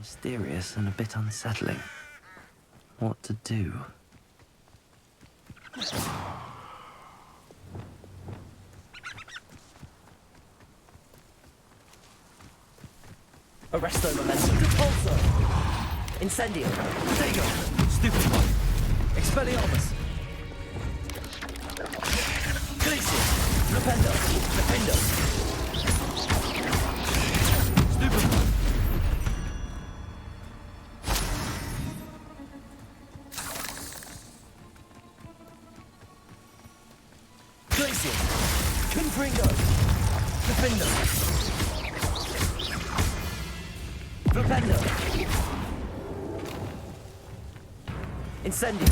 mysterious and a bit unsettling. What to do? Arresto momentum. Repulso. Incendio. Protego. Stupefy. Expelliarmus. Glacius. Rependo. Defendo. Stupefy. Glacius. Confringo. Defendo. Flipendo. Incendio.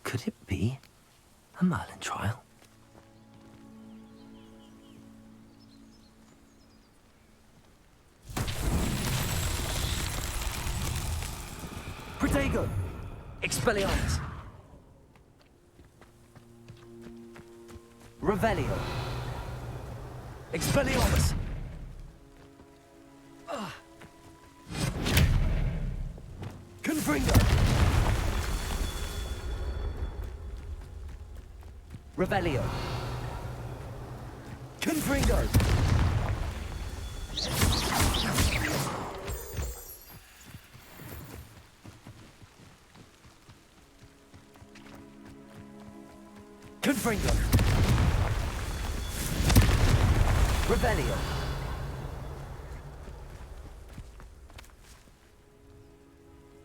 Could it be a Merlin trial? Protego. Expelliarmus. Revelio. Expelliarmus. Confringo. Revelio. Confringo. Confringo. Revelio.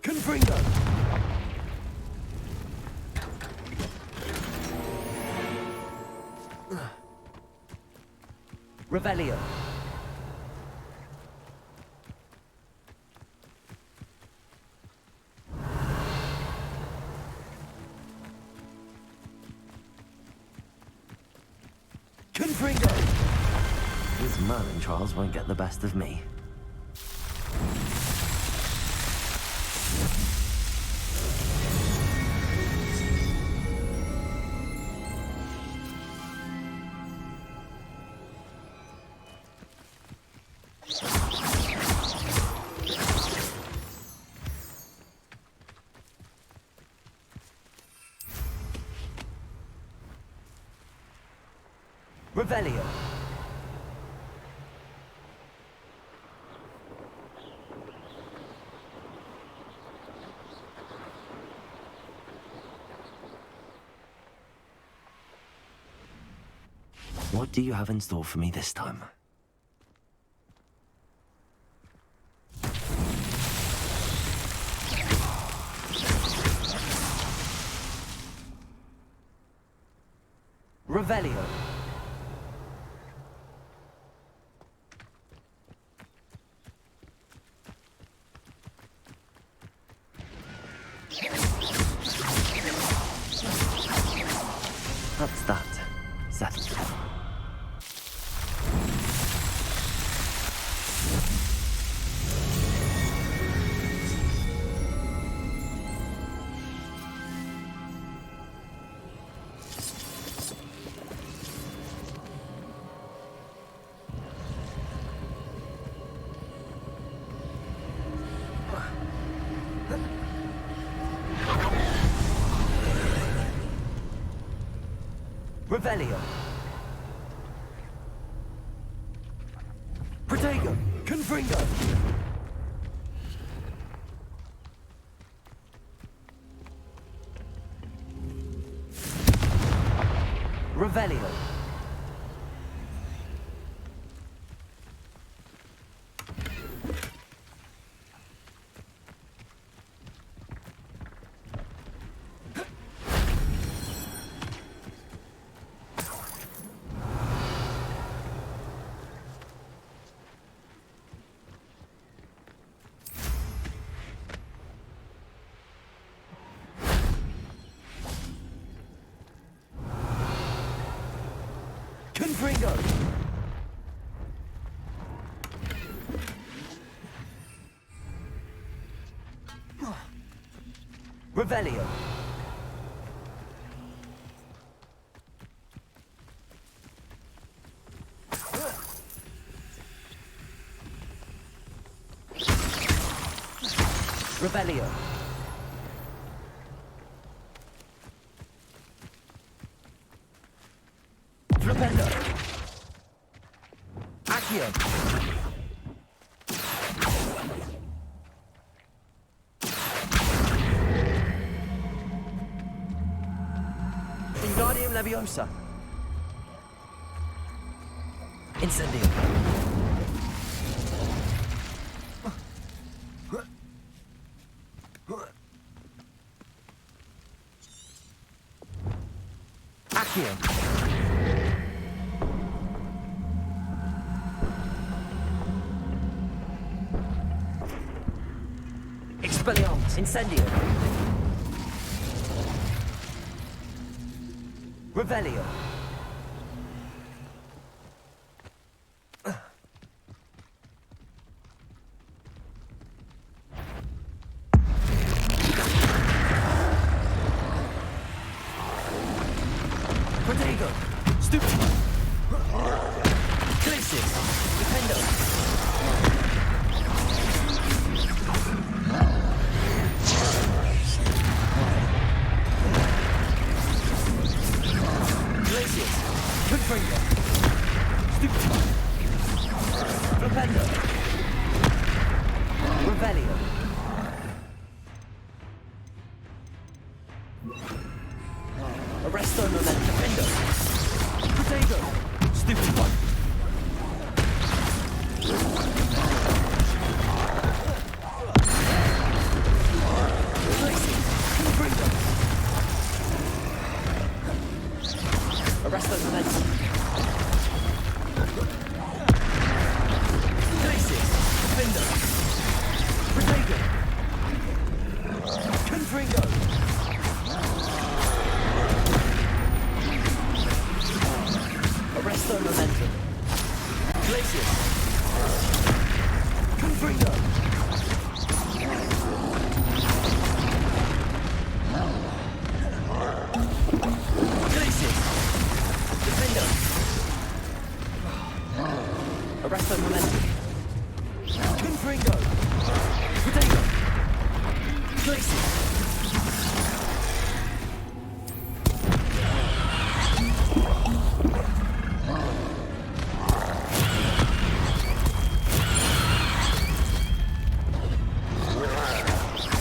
Confringo. Revelio. Confringo. These Merlin trials won't get the best of me. Revelio. What do you have in store for me this time? Revelio. That's that. Settled. Revelio. Protego. Confringo. Revelio. Confringo. Revelio. Revelio. Flipendo. Accio. Wingardium Leviosa. Incendio. Accio. Expelliarmus. Incendio. Revelio. Protego. Stupid. Glacius. Defendo. Glacius. Confringo. Stupid. Flipendo. Revelio. Arresto Moment. Defendo. Protego. Stupid one. Glacius. Confringo. Arresto Moment. Glacius. Defendo. Protego. Confringo. Arresto Momentum. Glacius. Confringo. Glacius. Defendo. Arresto Momentum. Confringo. Protego. Glacius.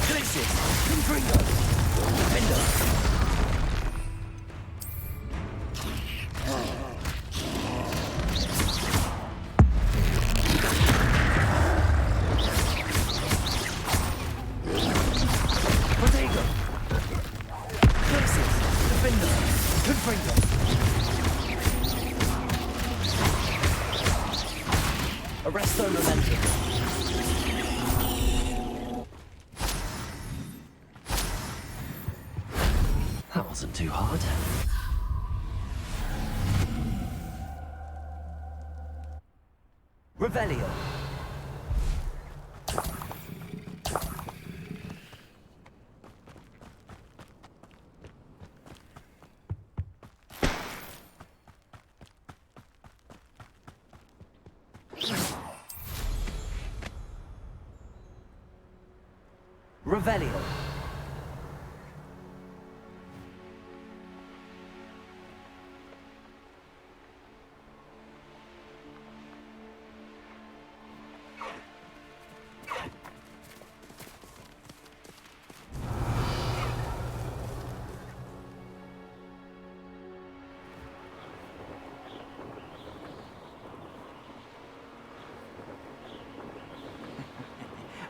Glacius. Confringo. Defendo. Protego. Glacius. Defendo. Confringo. Arresto Momentum. That wasn't too hard. Revelio. Revelio.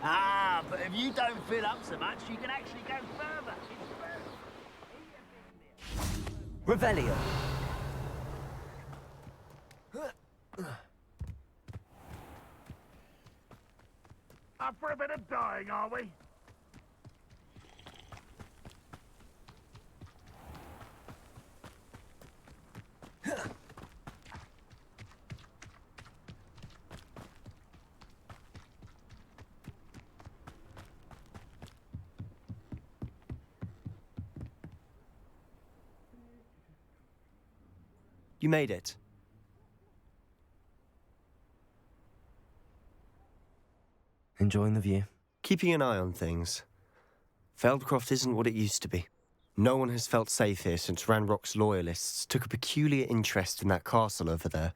Ah, but if you don't fill up so much, you can actually go further. Revelio. Up for a bit of dying, are we? You made it. Enjoying the view? Keeping an eye on things. Feldcroft isn't what it used to be. No one has felt safe here since Ranrock's loyalists took a peculiar interest in that castle over there.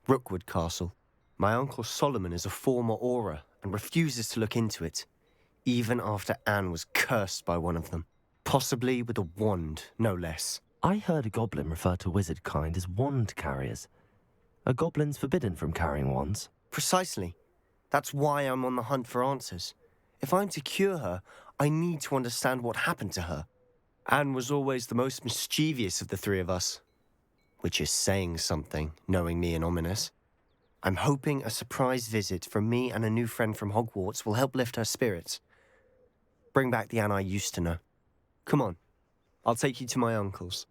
Rookwood Castle. My uncle Solomon is a former Auror and refuses to look into it, even after Anne was cursed by one of them. Possibly with a wand, no less. I heard a goblin refer to wizard kind as wand carriers. Are goblins forbidden from carrying wands? Precisely. That's why I'm on the hunt for answers. If I'm to cure her, I need to understand what happened to her. Anne was always the most mischievous of the three of us. Which is saying something, knowing me and ominous. I'm hoping a surprise visit from me and a new friend from Hogwarts will help lift her spirits. Bring back the Anne I used to know. Come on, I'll take you to my uncle's.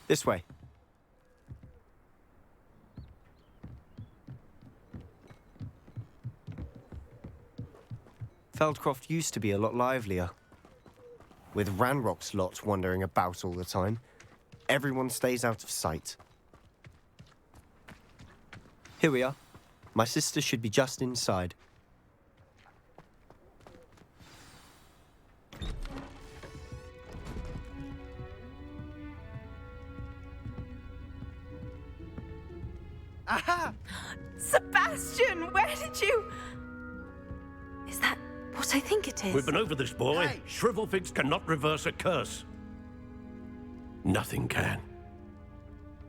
This way. Feldcroft used to be a lot livelier. With Ranrock's lot wandering about all the time, everyone stays out of sight. Here we are. My sister should be just inside. Aha! Sebastian, where did you... Is that what I think it is? We've been over this, boy. Hey! Shrivelfigs cannot reverse a curse. Nothing can.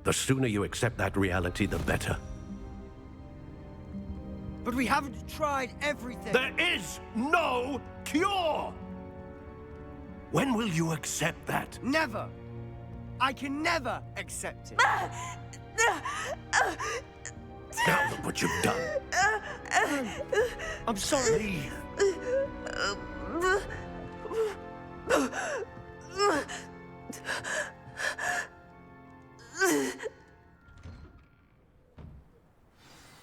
The sooner you accept that reality, the better. But we haven't tried everything. There is no cure! When will you accept that? Never. I can never accept it. Now look what you've done. I'm sorry. Leave.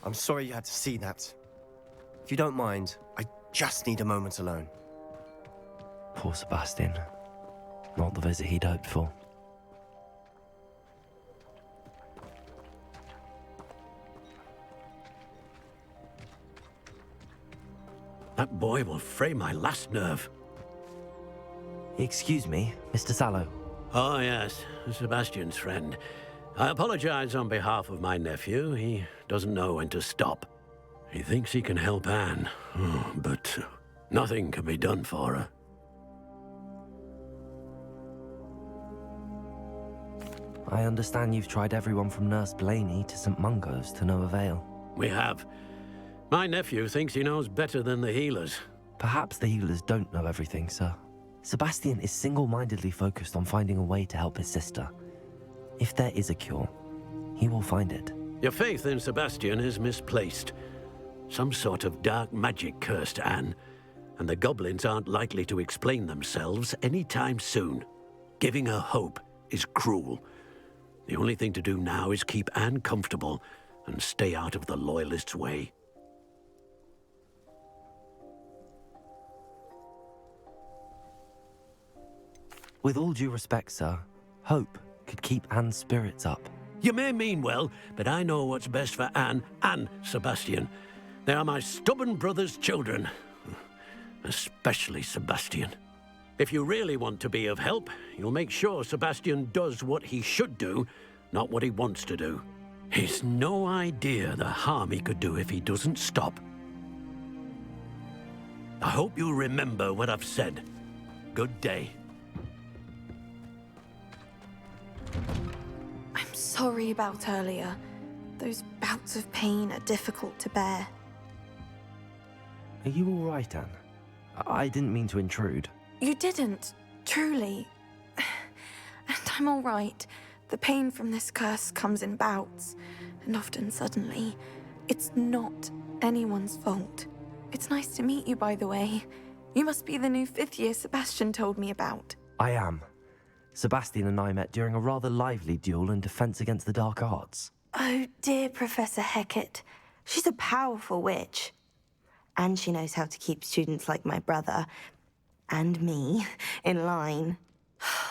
I'm sorry you had to see that. If you don't mind, I just need a moment alone. Poor Sebastian. Not the visit he'd hoped for. That boy will fray my last nerve. Excuse me, Mr. Sallow. Oh, yes, Sebastian's friend. I apologize on behalf of my nephew. He doesn't know when to stop. He thinks he can help Anne, but nothing can be done for her. I understand you've tried everyone from Nurse Blaney to St. Mungo's to no avail. We have. My nephew thinks he knows better than the healers. Perhaps the healers don't know everything, sir. Sebastian is single-mindedly focused on finding a way to help his sister. If there is a cure, he will find it. Your faith in Sebastian is misplaced. Some sort of dark magic cursed Anne, and the goblins aren't likely to explain themselves anytime soon. Giving her hope is cruel. The only thing to do now is keep Anne comfortable and stay out of the Loyalists' way. With all due respect, sir, hope could keep Anne's spirits up. You may mean well, but I know what's best for Anne and Sebastian. They are my stubborn brother's children. Especially Sebastian. If you really want to be of help, you'll make sure Sebastian does what he should do, not what he wants to do. He's no idea the harm he could do if he doesn't stop. I hope you remember what I've said. Good day. I'm sorry about earlier. Those bouts of pain are difficult to bear. Are you all right, Anne? I didn't mean to intrude. You didn't, truly. And I'm all right. The pain from this curse comes in bouts, and often suddenly. It's not anyone's fault. It's nice to meet you, by the way. You must be the new fifth-year Sebastian told me about. I am. Sebastian and I met during a rather lively duel in defense against the dark arts. Oh, dear Professor Hecat. She's a powerful witch. And she knows how to keep students like my brother, and me, in line.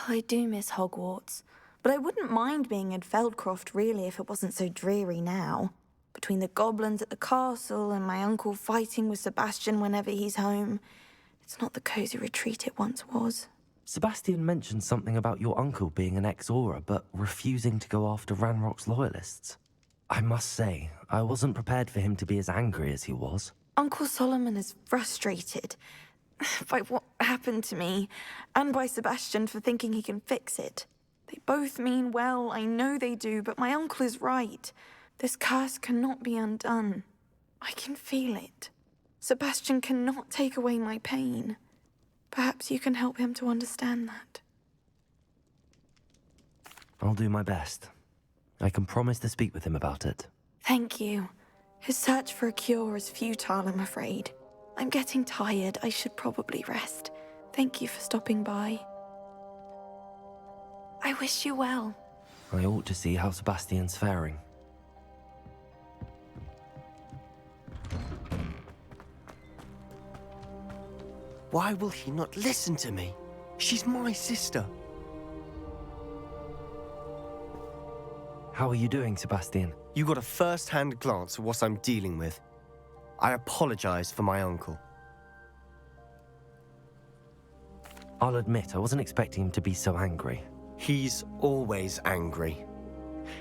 I do miss Hogwarts. But I wouldn't mind being in Feldcroft, really, if it wasn't so dreary now. Between the goblins at the castle and my uncle fighting with Sebastian whenever he's home, it's not the cozy retreat it once was. Sebastian mentioned something about your uncle being an ex-Aura, but refusing to go after Ranrock's loyalists. I must say, I wasn't prepared for him to be as angry as he was. Uncle Solomon is frustrated by what happened to me, and by Sebastian for thinking he can fix it. They both mean well, I know they do, but my uncle is right. This curse cannot be undone. I can feel it. Sebastian cannot take away my pain. Perhaps you can help him to understand that. I'll do my best. I can promise to speak with him about it. Thank you. His search for a cure is futile, I'm afraid. I'm getting tired. I should probably rest. Thank you for stopping by. I wish you well. I ought to see how Sebastian's faring. Why will he not listen to me? She's my sister. How are you doing, Sebastian? You got a first-hand glance at what I'm dealing with. I apologize for my uncle. I'll admit, I wasn't expecting him to be so angry. He's always angry.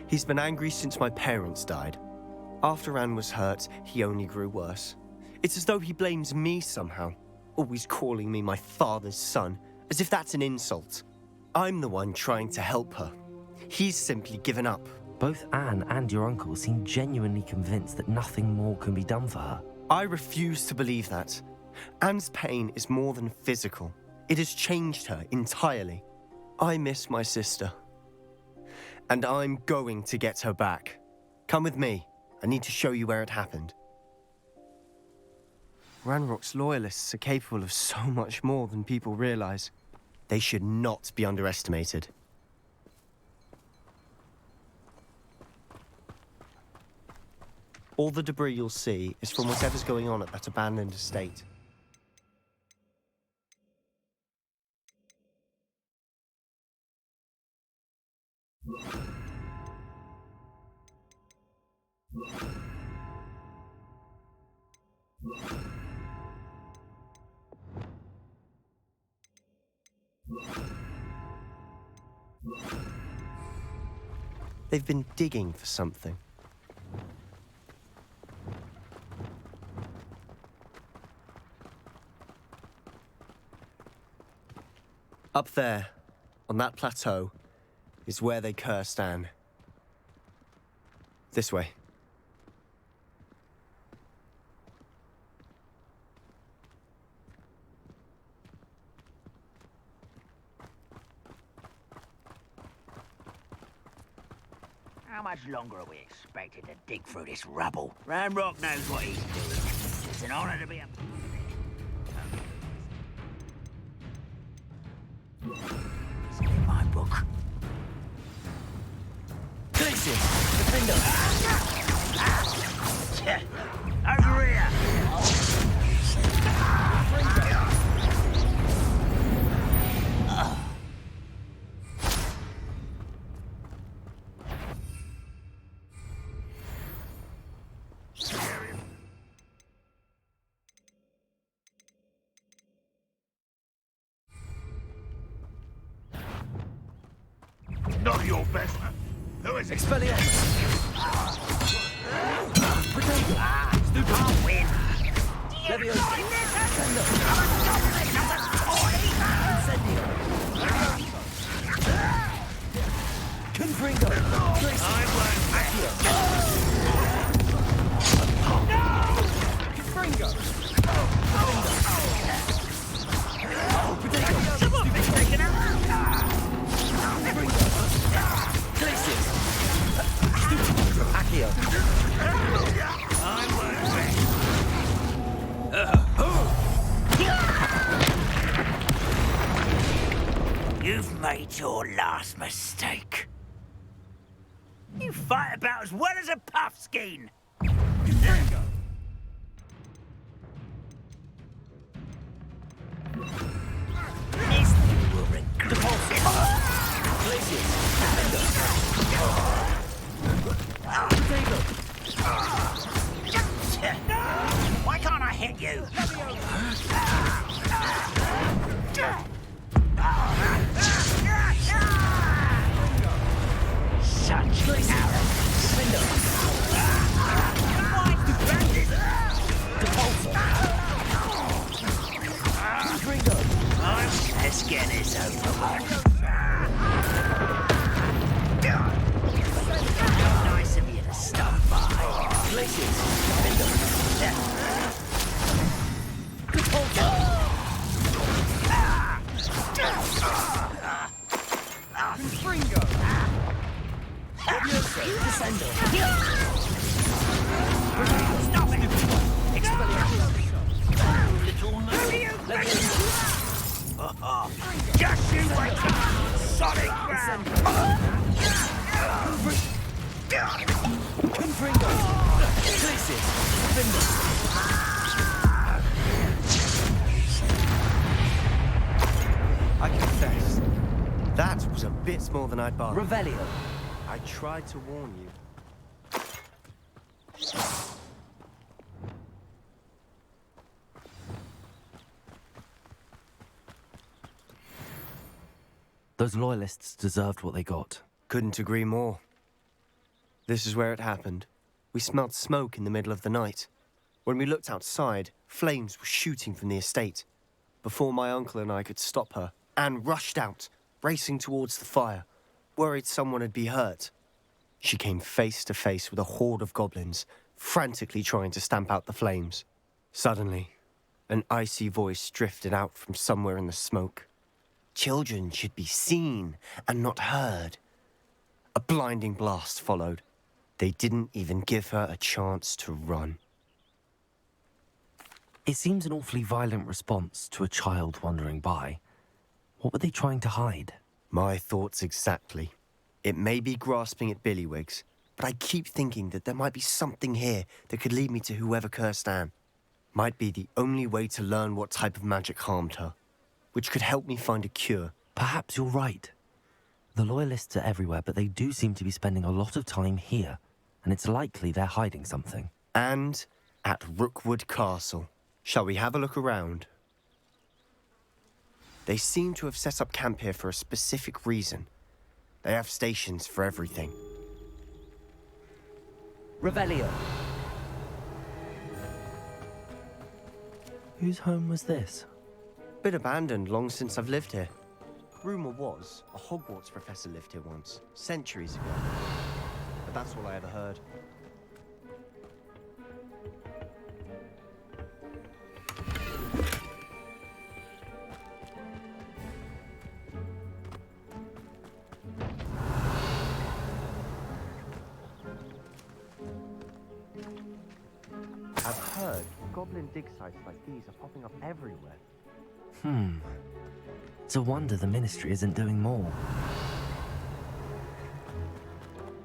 He's been angry since my parents died. After Anne was hurt, he only grew worse. It's as though he blames me somehow, always calling me my father's son, as if that's an insult. I'm the one trying to help her. He's simply given up. Both Anne and your uncle seem genuinely convinced that nothing more can be done for her. I refuse to believe that. Anne's pain is more than physical. It has changed her entirely. I miss my sister. And I'm going to get her back. Come with me. I need to show you where it happened. Ranrock's loyalists are capable of so much more than people realize. They should not be underestimated. All the debris you'll see is from whatever's going on at that abandoned estate. They've been digging for something. Up there, on that plateau, is where they cursed Anne. This way. How much longer are we expected to dig through this rubble? Ranrock knows what he's doing. It's an honor to be a... It's in my book. Glacier! Defender! Over here! Not your best. Who is it? Expelliarmus! Can't win! Leviosa! Incendio! Confringo! Accio! Confringo! Accio! You've made your last mistake. You fight about as well as a puffskein. This you will regret. Glacier! Defender! Nice of you to stop by. Places. Confringo. Descendo. Stop it! Little just you wait! Solid ground! Confringo. Places. I confess, that was a bit more than I'd bargained. Revelio. I tried to warn you. Those loyalists deserved what they got. Couldn't agree more. This is where it happened. We smelled smoke in the middle of the night. When we looked outside, flames were shooting from the estate. Before my uncle and I could stop her, Anne rushed out, racing towards the fire, worried someone had been hurt. She came face to face with a horde of goblins, frantically trying to stamp out the flames. Suddenly, an icy voice drifted out from somewhere in the smoke. Children should be seen and not heard. A blinding blast followed. They didn't even give her a chance to run. It seems an awfully violent response to a child wandering by. What were they trying to hide? My thoughts exactly. It may be grasping at billywhigs, but I keep thinking that there might be something here that could lead me to whoever cursed Anne. Might be the only way to learn what type of magic harmed her, which could help me find a cure. Perhaps you're right. The loyalists are everywhere, but they do seem to be spending a lot of time here, and it's likely they're hiding something. And at Rookwood Castle. Shall we have a look around? They seem to have set up camp here for a specific reason. They have stations for everything. Revelio. Whose home was this? Been abandoned long since I've lived here. Rumour was a Hogwarts professor lived here once, centuries ago. But that's all I ever heard. I've heard goblin dig sites like these are popping up everywhere. It's a wonder the Ministry isn't doing more.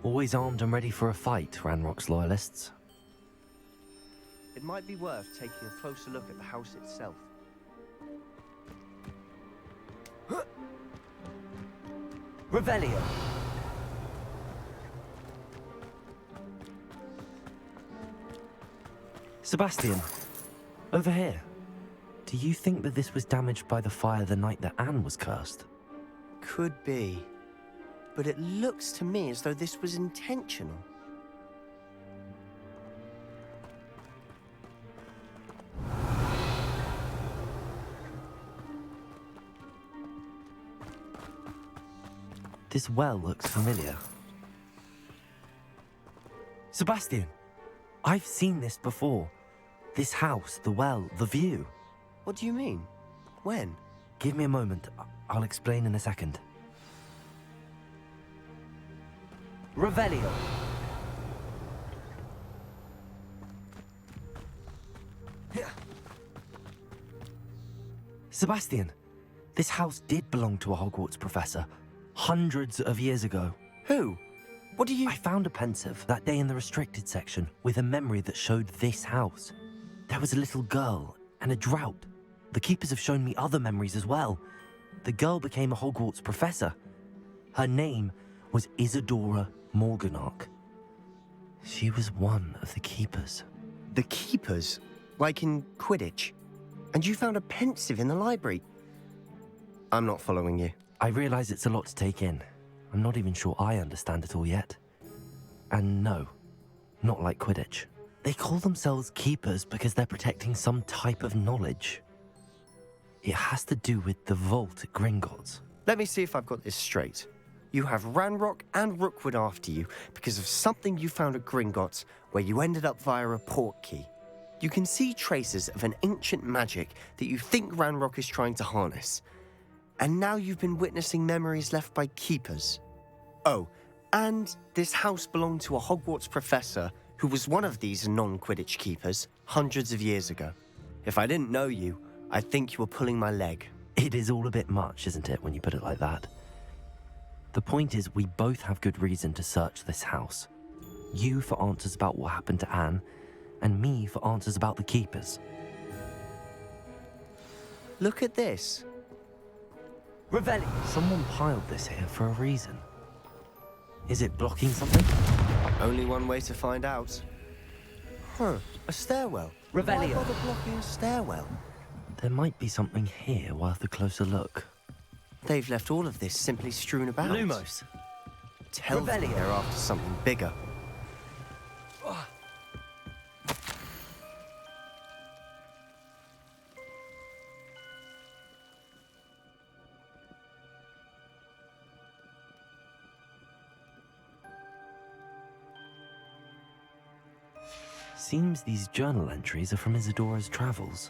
Always armed and ready for a fight, Ranrock's loyalists. It might be worth taking a closer look at the house itself. Revelio. Sebastian, over here. Do you think that this was damaged by the fire the night that Anne was cursed? Could be. But it looks to me as though this was intentional. This well looks familiar. Sebastian, I've seen this before. This house, the well, the view. What do you mean? When? Give me a moment. I'll explain in a second. Revelio. Sebastian, this house did belong to a Hogwarts professor, hundreds of years ago. Who? What do you... I found a pensive that day in the restricted section with a memory that showed this house. There was a little girl and a drought. The keepers have shown me other memories as well. The girl became a Hogwarts professor. Her name was Isadora Morganach. She was one of the keepers. The keepers? Like in Quidditch? And you found a pensive in the library? I'm not following you. I realize it's a lot to take in. I'm not even sure I understand it all yet. And no, not like Quidditch. They call themselves keepers because they're protecting some type of knowledge. It has to do with the vault at Gringotts. Let me see if I've got this straight. You have Ranrock and Rookwood after you because of something you found at Gringotts, where you ended up via a port key. You can see traces of an ancient magic that you think Ranrock is trying to harness. And now you've been witnessing memories left by keepers. Oh, and this house belonged to a Hogwarts professor who was one of these non-Quidditch keepers hundreds of years ago. If I didn't know you, I'd think you were pulling my leg. It is all a bit much, isn't it, when you put it like that? The point is, we both have good reason to search this house. You for answers about what happened to Anne, and me for answers about the keepers. Look at this. Revelio. Someone piled this here for a reason. Is it blocking something? Only one way to find out. Huh, a stairwell. Why Revelio. bother blocking a stairwell? There might be something here worth a closer look. They've left all of this simply strewn about. Lumos! Tells me Revelio. they're after something bigger. Seems these journal entries are from Isadora's travels.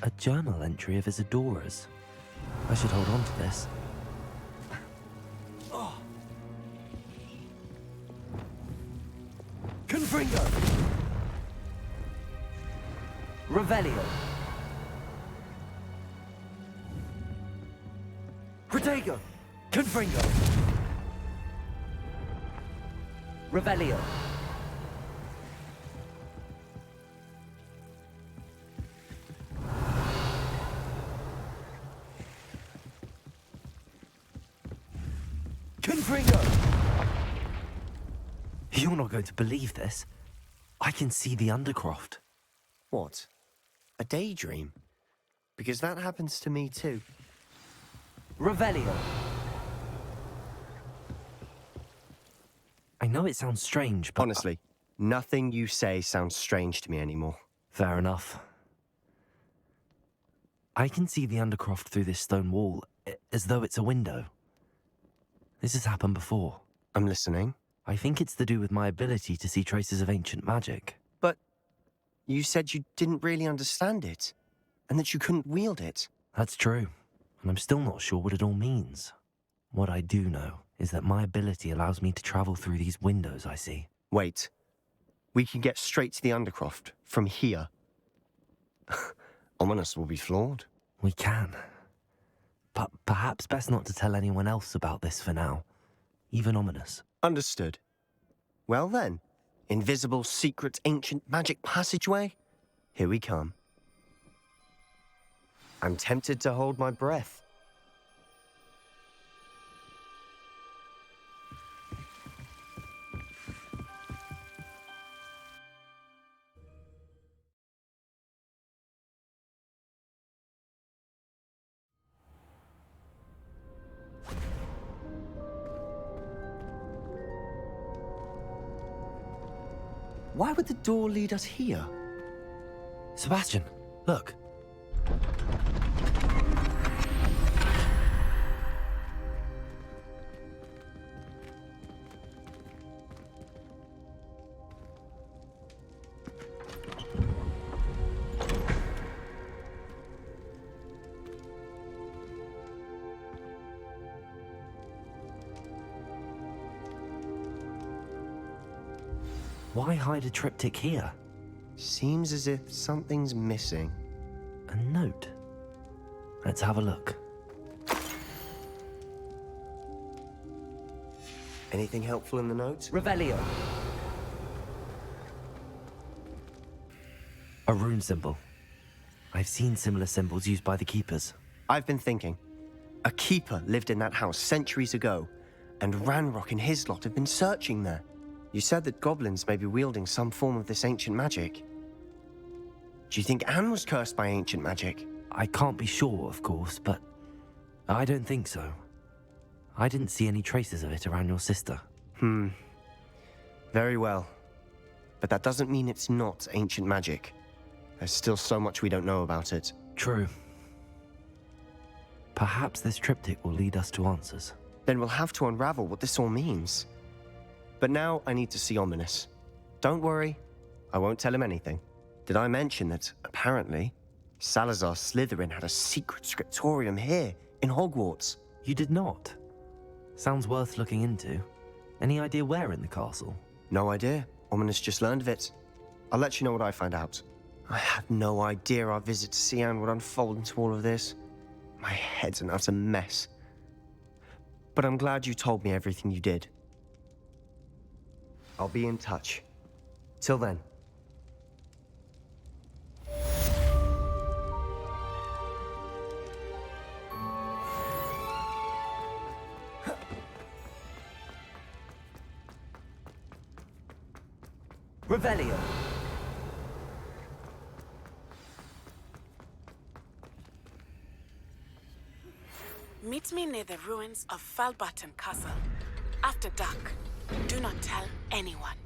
A journal entry of Isadora's. I should hold on to this. Confringo. Revelio. Protego. Confringo. Revelio. Confringo. You're not going to believe this. I can see the Undercroft. What? A daydream? Because that happens to me too. Revelio. I know it sounds strange, but... Honestly, nothing you say sounds strange to me anymore. Fair enough. I can see the Undercroft through this stone wall, as though it's a window. This has happened before. I'm listening. I think it's to do with my ability to see traces of ancient magic. But you said you didn't really understand it, and that you couldn't wield it. That's true, and I'm still not sure what it all means. What I do know is that my ability allows me to travel through these windows I see. Wait. We can get straight to the Undercroft from here. Ominous will be flawed. We can. But perhaps best not to tell anyone else about this for now. Even Ominous. Understood. Well then, invisible, secret, ancient magic passageway? Here we come. I'm tempted to hold my breath. Why would the door lead us here? Sebastian, look. Why hide a triptych here? Seems as if something's missing. A note. Let's have a look. Anything helpful in the note? Revelio. A rune symbol. I've seen similar symbols used by the keepers. I've been thinking. A keeper lived in that house centuries ago, and Ranrock and his lot have been searching there. You said that goblins may be wielding some form of this ancient magic. Do you think Anne was cursed by ancient magic? I can't be sure, of course, but I don't think so. I didn't see any traces of it around your sister. Very well. But that doesn't mean it's not ancient magic. There's still so much we don't know about it. True. Perhaps this triptych will lead us to answers. Then we'll have to unravel what this all means. But now I need to see Ominous. Don't worry, I won't tell him anything. Did I mention that, apparently, Salazar Slytherin had a secret scriptorium here, in Hogwarts? You did not? Sounds worth looking into. Any idea where in the castle? No idea. Ominous just learned of it. I'll let you know what I find out. I had no idea our visit to see Anne would unfold into all of this. My head's an utter mess. But I'm glad you told me everything you did. I'll be in touch. Till then. Revelio. Meet me near the ruins of Falbaton Castle. After dark. Do not tell anyone.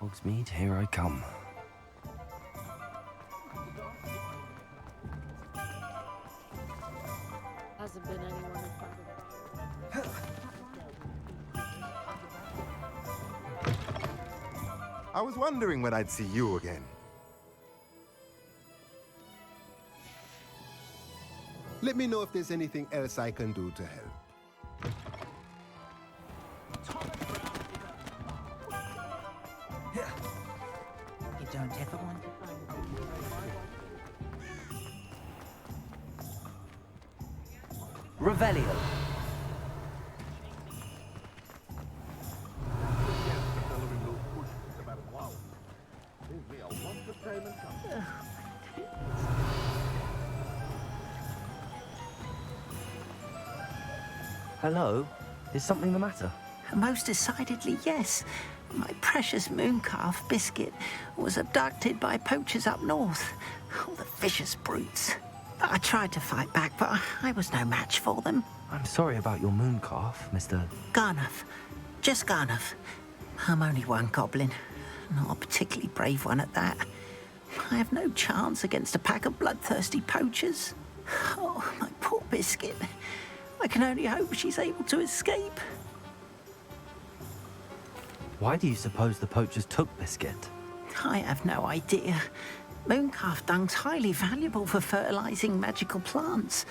Hogsmeade, here I come. Hasn't been anyone in front of it. I was wondering when I'd see you again. Let me know if there's anything else I can do to help. You don't ever want to find Revelio. Hello? Is something the matter? Most decidedly, yes. My precious mooncalf, Biscuit, was abducted by poachers up north. Oh, the vicious brutes. I tried to fight back, but I was no match for them. I'm sorry about your mooncalf, Mr. Garnuff. Just Garnuff. I'm only one goblin. Not a particularly brave one at that. I have no chance against a pack of bloodthirsty poachers. Oh, my poor Biscuit. I can only hope she's able to escape. Why do you suppose the poachers took Biscuit? I have no idea. Mooncalf dung's highly valuable for fertilizing magical plants.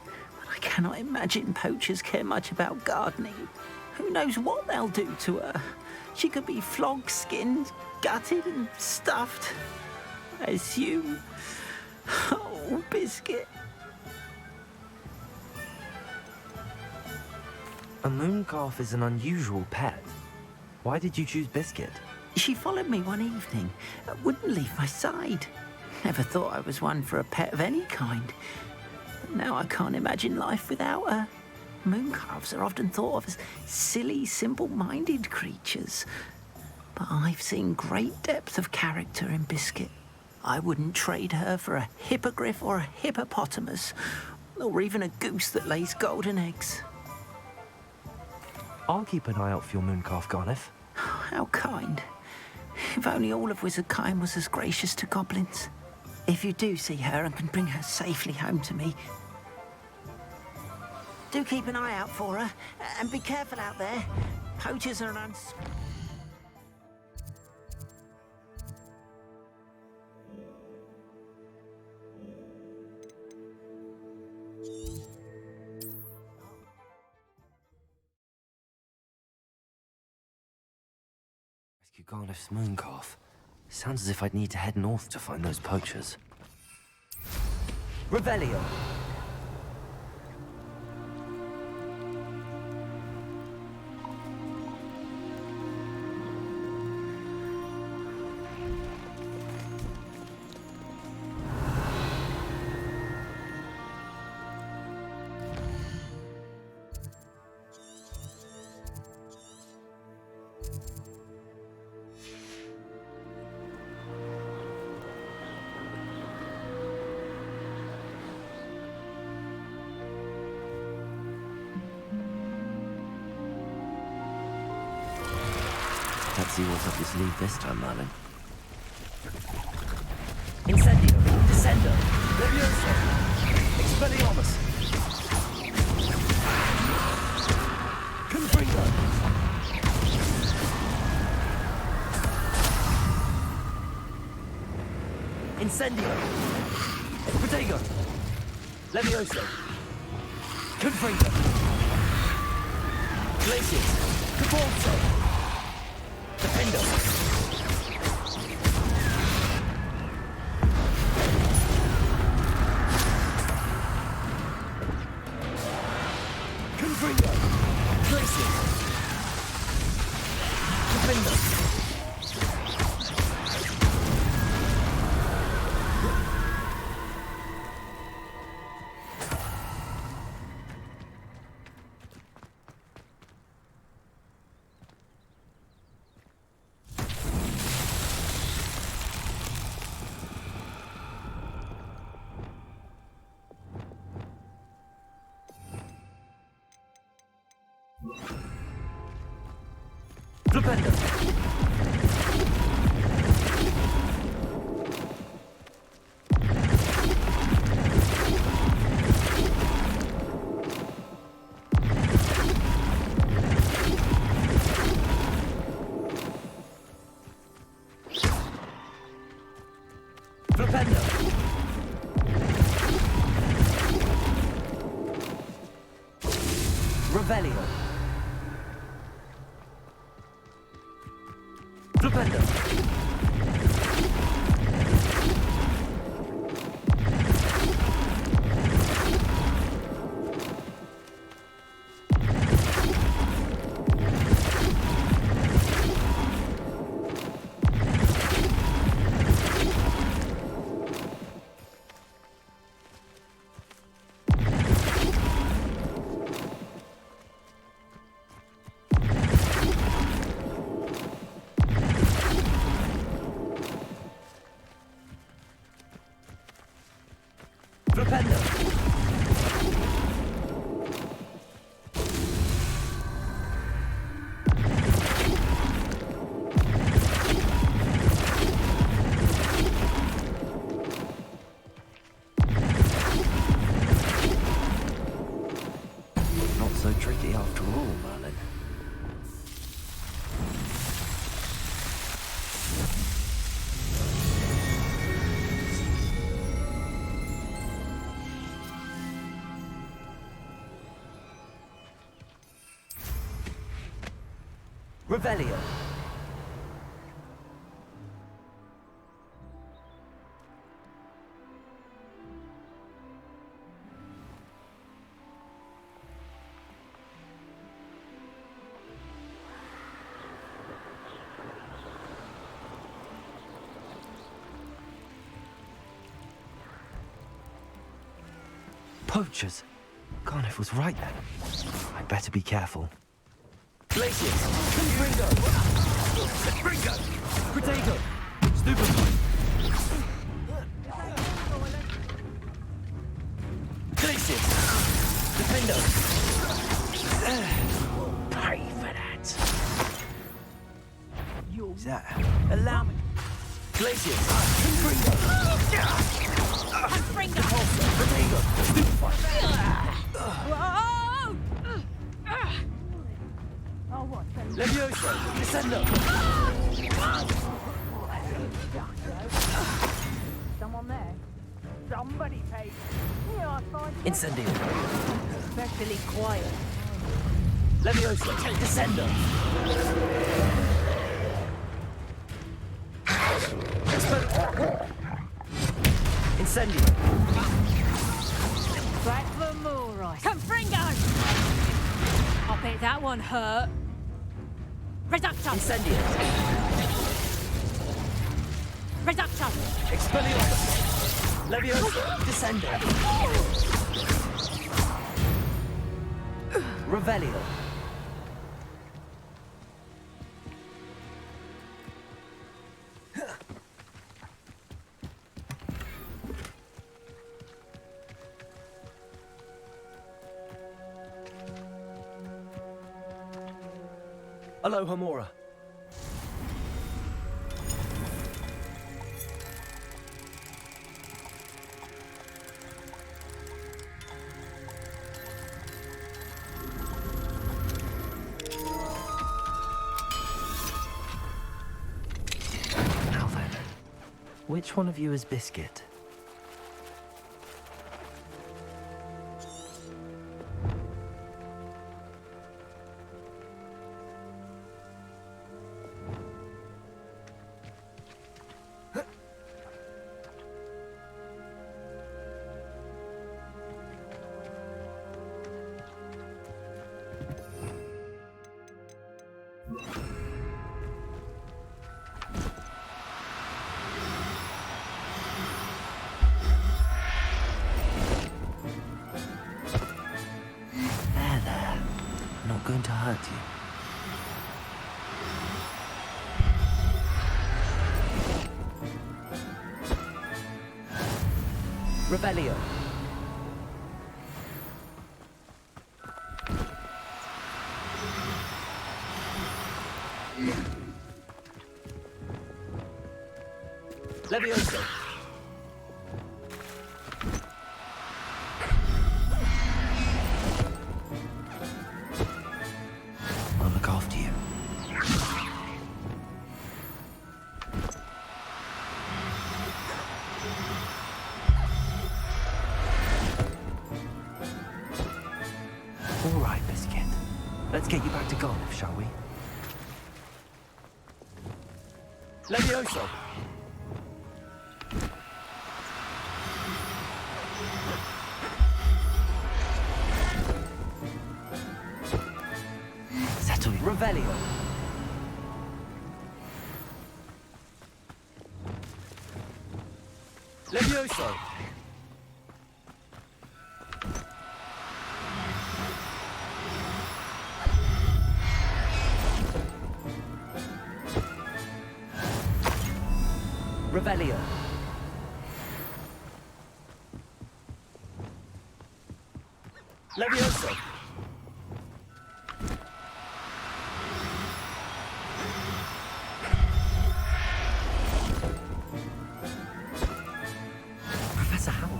But I cannot imagine poachers care much about gardening. Who knows what they'll do to her? She could be flogged, skinned, gutted and stuffed. I assume. Oh, Biscuit. A mooncalf is an unusual pet. Why did you choose Biscuit? She followed me one evening, wouldn't leave my side. Never thought I was one for a pet of any kind. But now I can't imagine life without her. Mooncalves are often thought of as silly, simple-minded creatures. But I've seen great depth of character in Biscuit. I wouldn't trade her for a hippogriff or a hippopotamus, or even a goose that lays golden eggs. I'll keep an eye out for your mooncalf, Garniff. How kind. If only all of Wizardkind was as gracious to goblins. If you do see her and can bring her safely home to me, do keep an eye out for her, and be careful out there. Poachers are an Garniff's mooncalf. Sounds as if I'd need to head north to find those poachers. Revelio. Let's see what's up your sleeve this time, Marlin. Incendio. Descendo. Levioso. Expelliarmus. Confringo. Incendio. Protego. Levioso. Confringo. Glacius. Caporzo. Defendo. Confringo. Glacius. Defendo. Flipendo. Flipendo. Revelio. Flipendo. Flipendo. Not so tricky after all, Merlin. Revelio. Poachers. Garniff was right then. I'd better be careful. Glacius. Confringo. Confringo. Protego. Stupefy. Glacius. Defendo. Pay for that. Is that? Allow me. Glacius. Confringo. Confringo. Protego. Stupefy. Levioso. Descendo. Someone there? Somebody paid. Here I find Incendio. especially quiet. Levioso. Descendo. Incendio. Back for more, right? Confringo! I bet that one hurt. Reducto! Incendio. Reducto! Expelliarmus. Leviosa. Descendo. Revelio. Aloha Mora. Now then, which one of you is Biscuit? Going to hurt you. Revelio. Leviosa. I'll look after you. All right, Biscuit. Let's get you back to Garliff, shall we? Leviosa. Settle you. Revelio. Leviosa. Revelio. Leviosa. Professor Howell.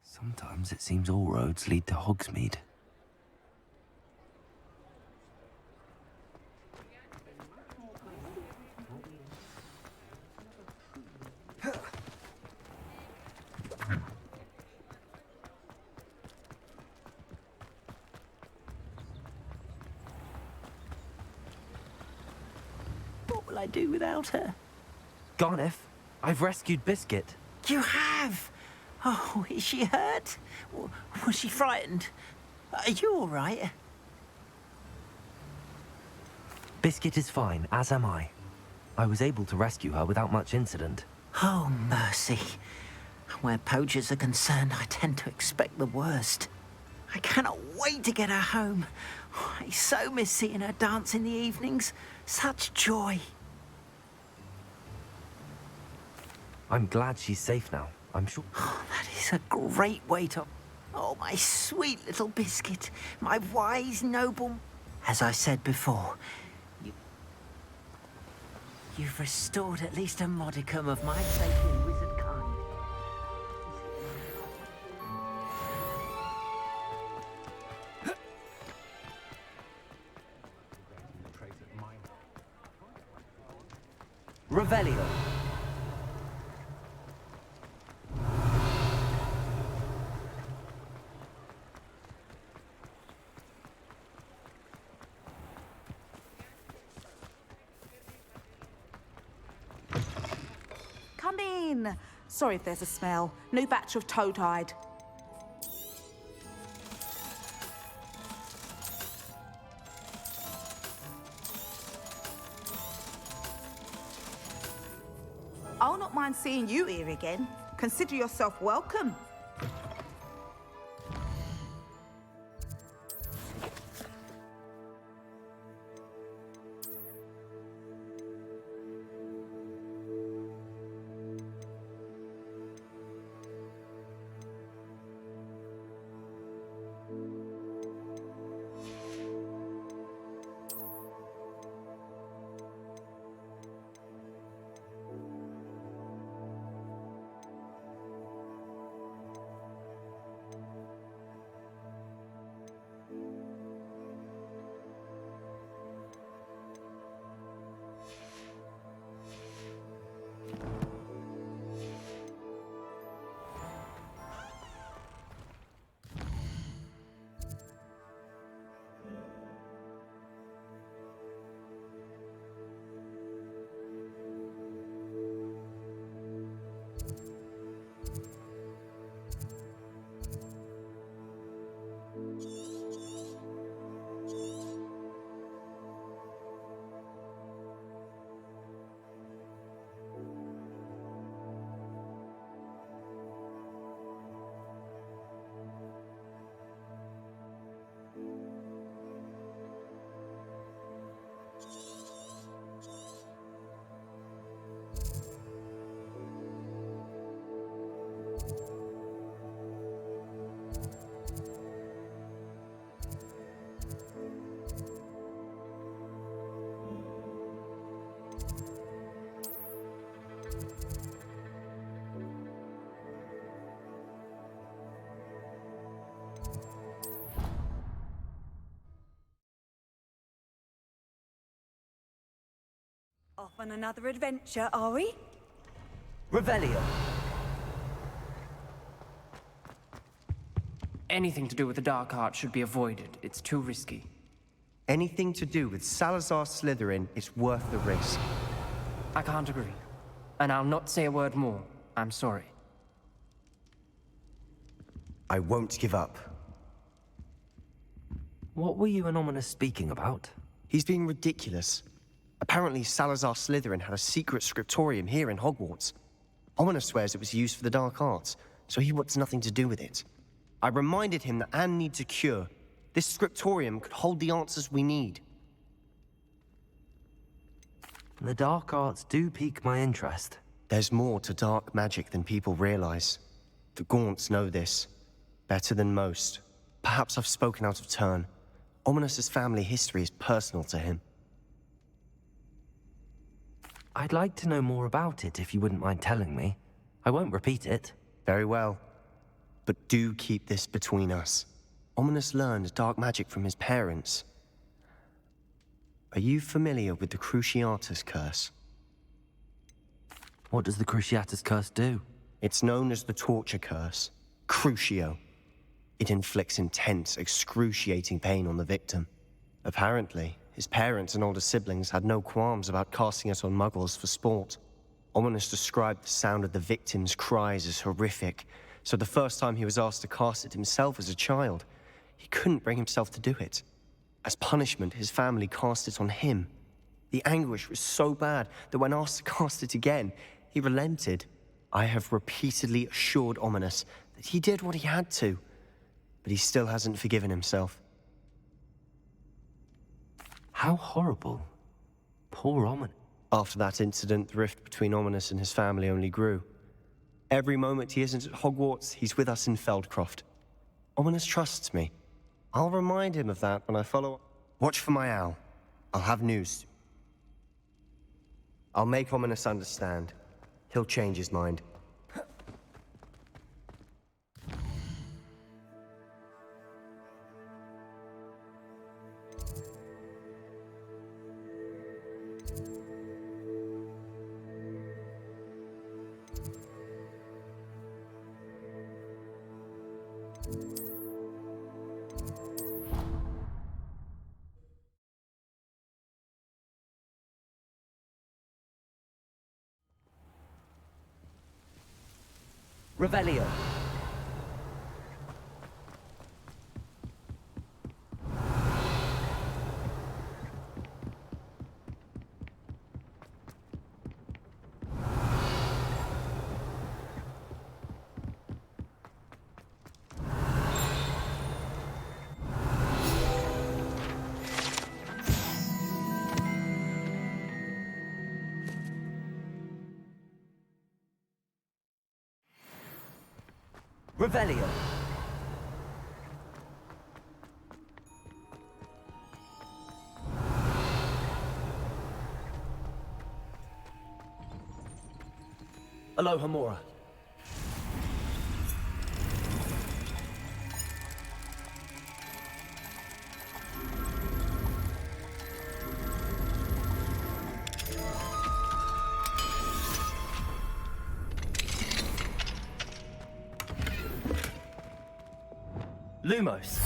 Sometimes it seems all roads lead to Hogsmeade. What will I do without her? Garniff, I've rescued Biscuit. You have? Oh, is she hurt? Was she frightened? Are you all right? Biscuit is fine, as am I. I was able to rescue her without much incident. Oh, mercy. Where poachers are concerned, I tend to expect the worst. I cannot wait to get her home. I so miss seeing her dance in the evenings. Such joy. I'm glad she's safe now, I'm sure. Oh, that is a great way to... Oh, my sweet little Biscuit. My wise, noble... As I said before, you've restored at least a modicum of my faith in wizard kind. Revelio. Come in. Sorry if there's a smell. New batch of toad-hide. I'll not mind seeing you here again. Consider yourself welcome. Off on another adventure, are we? Revelio. Anything to do with the dark art should be avoided. It's too risky. Anything to do with Salazar Slytherin is worth the risk. I can't agree. And I'll not say a word more. I'm sorry. I won't give up. What were you and Ominous speaking about? He's being ridiculous. Apparently, Salazar Slytherin had a secret scriptorium here in Hogwarts. Ominous swears it was used for the dark arts, so he wants nothing to do with it. I reminded him that Anne needs a cure. This scriptorium could hold the answers we need. The dark arts do pique my interest. There's more to dark magic than people realize. The Gaunts know this. Better than most. Perhaps I've spoken out of turn. Ominous's family history is personal to him. I'd like to know more about it if you wouldn't mind telling me. I won't repeat it. Very well. But do keep this between us. Ominous learned dark magic from his parents. Are you familiar with the Cruciatus Curse? What does the Cruciatus Curse do? It's known as the Torture Curse. Crucio. It inflicts intense, excruciating pain on the victim. Apparently, his parents and older siblings had no qualms about casting it on muggles for sport. Ominous described the sound of the victim's cries as horrific, so the first time he was asked to cast it himself as a child, he couldn't bring himself to do it. As punishment, his family cast it on him. The anguish was so bad that when asked to cast it again, he relented. I have repeatedly assured Ominous that he did what he had to, but he still hasn't forgiven himself. How horrible. Poor Ominous. After that incident, the rift between Ominous and his family only grew. Every moment he isn't at Hogwarts, he's with us in Feldcroft. Ominous trusts me. I'll remind him of that when I follow up. Watch for my owl. I'll have news. I'll make Ominous understand. He'll change his mind. Revelio. Revelio. Aloha Mora. Lumos.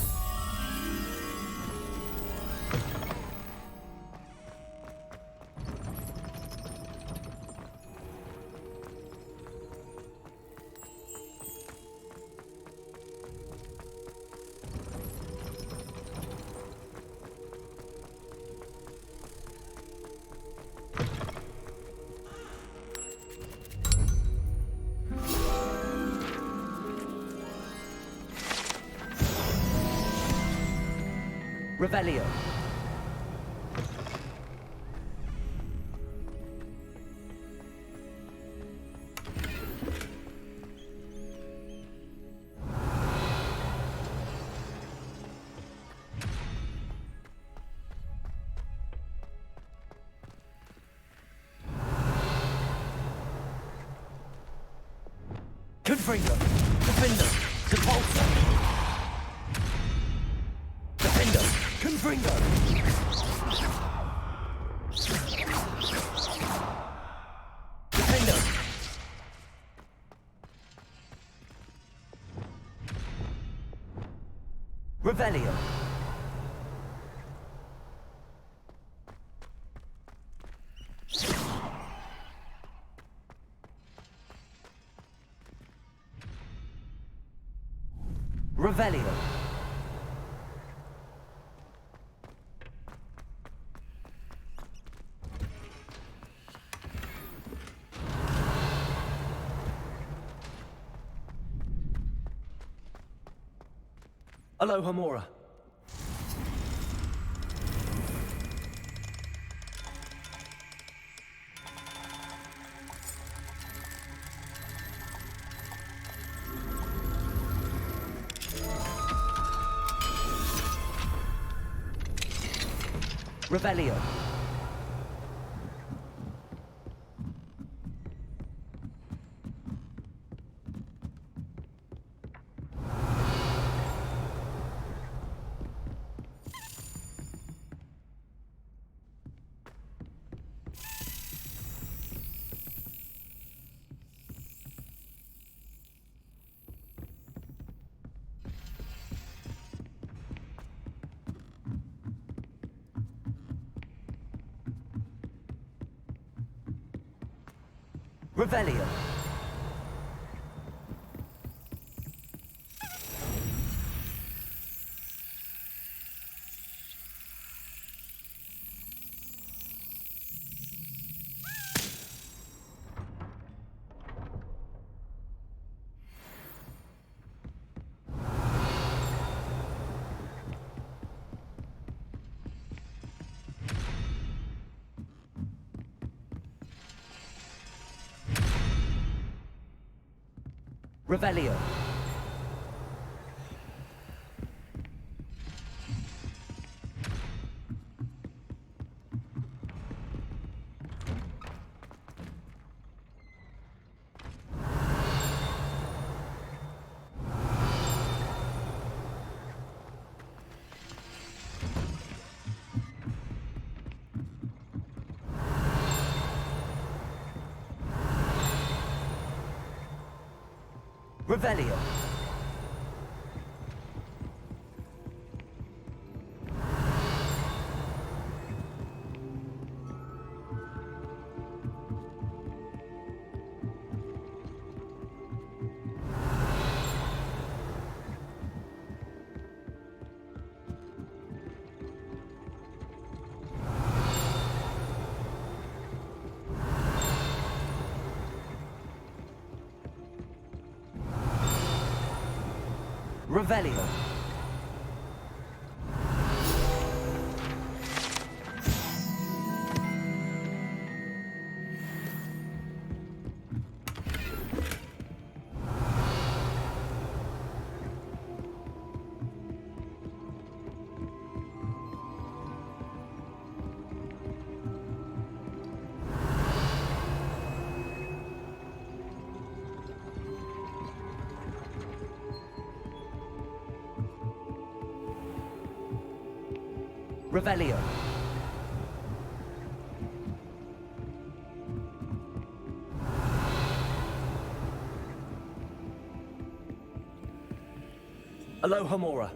Revelio. Confringo. Defender. Depulsor. Defender. Confringo. Defender. Revelio. Revelio. Aloha Mora. Revelio. Revelio. Revelio. Revelio. Revelio. Revelio. Alohomora.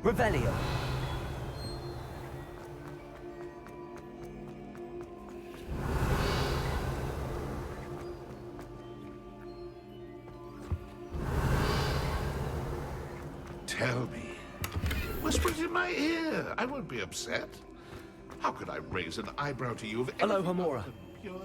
Revelio. Tell me. Whisper it in my ear. I won't be upset. How could I raise an eyebrow to you of anything Alohomora. other than pure...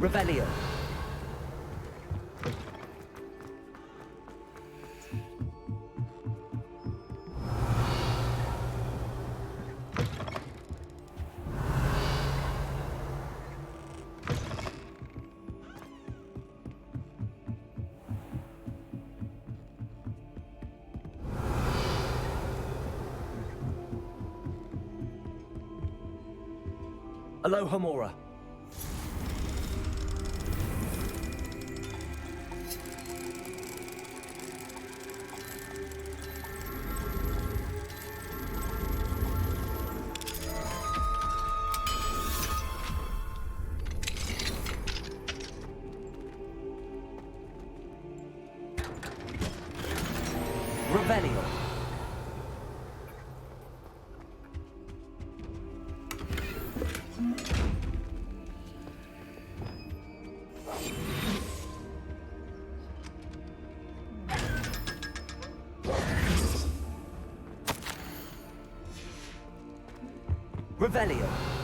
Revelio. Alohomora. Revelio. Revelio.